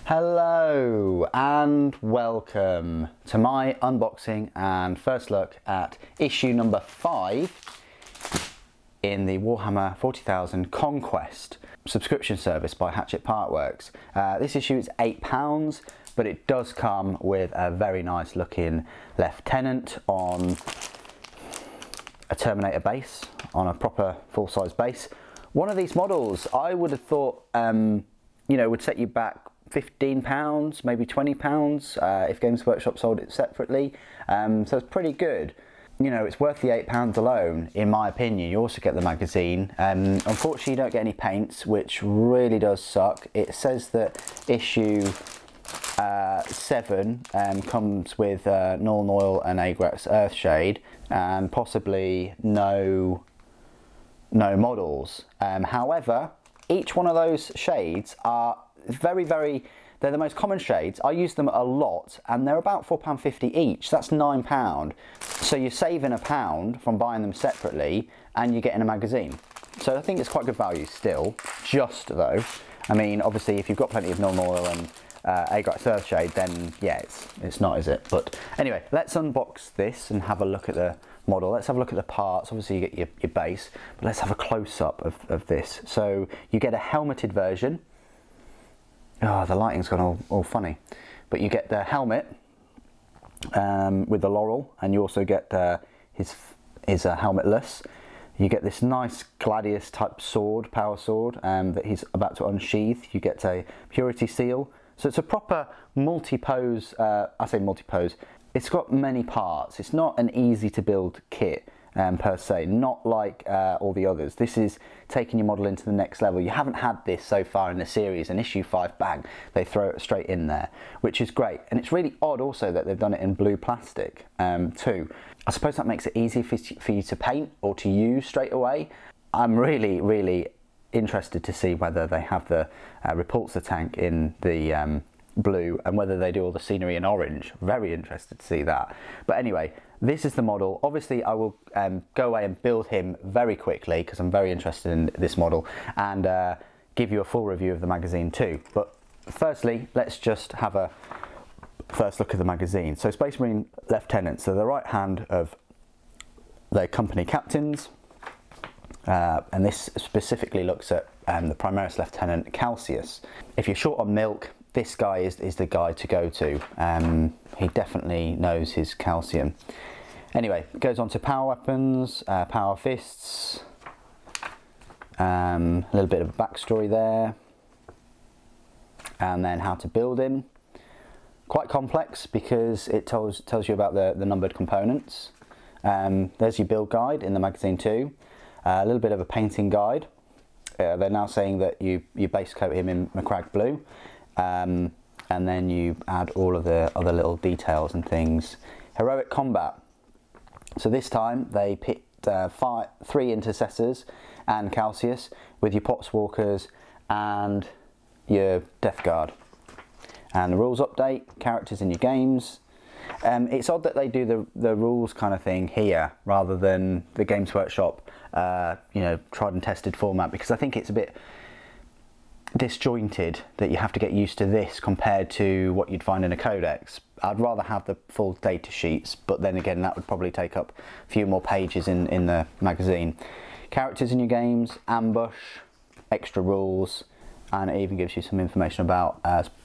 Hello and welcome to my unboxing and first look at issue number 5 in the Warhammer 40K Conquest subscription service by Hatchett Partworks. This issue is £8, but it does come with a very nice looking Lieutenant on a Terminator base, on a proper full-size base. One of these models I would have thought would set you back £15, maybe £20 if Games Workshop sold it separately, so it's pretty good. You know, it's worth the £8 alone, in my opinion. You also get the magazine. Unfortunately, you don't get any paints, which really does suck. It says that issue 7 comes with Null Noil and Agrax Earthshade, and possibly no models. However, each one of those shades are they're the most common shades. I use them a lot and they're about £4.50 each. That's £9. So you're saving £1 from buying them separately and you're getting a magazine. So I think it's quite good value still, just though. I mean, obviously if you've got plenty of Null Noil and Agrax Earthshade, then yeah, it's not, is it? But anyway, let's unbox this and have a look at the model. Let's have a look at the parts. Obviously you get your base, but let's have a close-up of this. So you get a helmeted version. Oh, the lighting's gone all funny. But you get the helmet with the laurel, and you also get his helmetless. You get this nice gladius type sword, power sword, that he's about to unsheath. You get a purity seal. So it's a proper multi-pose, I say multi-pose, it's got many parts. It's not an easy to build kit per se, not like all the others. This is taking your model into the next level. You haven't had this so far in the series, and issue 5, bang, they throw it straight in there, which is great. And it's really odd also that they've done it in blue plastic too. I suppose that makes it easier for you to paint or to use straight away. I'm really interested to see whether they have the repulsor tank in the blue and whether they do all the scenery in orange. Very interested to see that. But anyway, this is the model. Obviously I will go away and build him very quickly because I'm very interested in this model, and give you a full review of the magazine too. But firstly, let's just have a first look at the magazine. So Space Marine Lieutenants, so the right hand of their company captains, and this specifically looks at the Primaris Lieutenant Calcius. If you're short on milk, this guy is the guy to go to. He definitely knows his calcium. Anyway, it goes on to power weapons, power fists, a little bit of a backstory there, and then how to build him. Quite complex because it tells you about the numbered components. There's your build guide in the magazine too. A little bit of a painting guide. They're now saying that you base coat him in Macragge blue. And then you add all of the other little details and things. Heroic combat. So this time they picked 3 intercessors and Calcius with your Potswalkers and your Death Guard. And the rules update, characters in your games. It's odd that they do the rules kind of thing here rather than the Games Workshop tried and tested format, because I think it's a bit disjointed that you have to get used to this compared to what you'd find in a codex. I'd rather have the full data sheets, but then again that would probably take up a few more pages in the magazine. Characters in your games, ambush, extra rules, and it even gives you some information about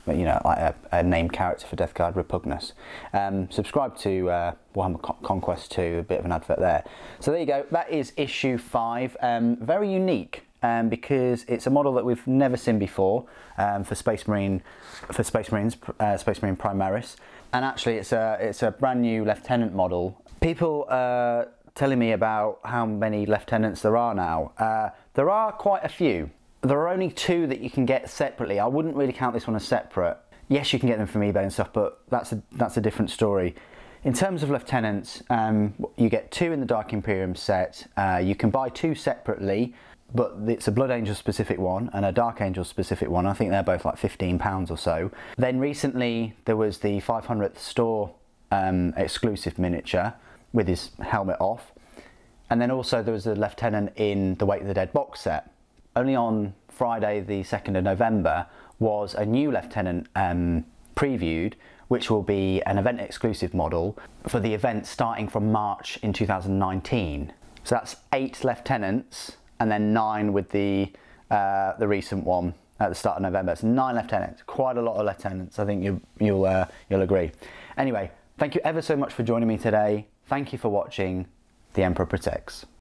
like a named character for Death Guard, Repugnus. Subscribe to Warhammer Conquest 2, a bit of an advert there. So there you go, that is issue 5. Very unique. Because it's a model that we've never seen before for Space Marines, Space Marine Primaris, and actually it's a brand new Lieutenant model. People are telling me about how many Lieutenants there are now. There are quite a few. There are only 2 that you can get separately. I wouldn't really count this one as separate. Yes, you can get them from eBay and stuff, but that's a different story. In terms of Lieutenants, you get 2 in the Dark Imperium set. You can buy 2 separately, but it's a Blood Angel specific one and a Dark Angel specific one. I think they're both like £15 or so. Then recently there was the 500th store exclusive miniature with his helmet off. And then also there was a Lieutenant in the Wake of the Dead box set. Only on Friday the 2nd of November was a new lieutenant previewed, which will be an event exclusive model for the event starting from March in 2019. So that's 8 lieutenants and then 9 with the recent one at the start of November. It's 9 lieutenants, quite a lot of lieutenants. I think you'll agree. Anyway, thank you ever so much for joining me today. Thank you for watching. The Emperor Protects.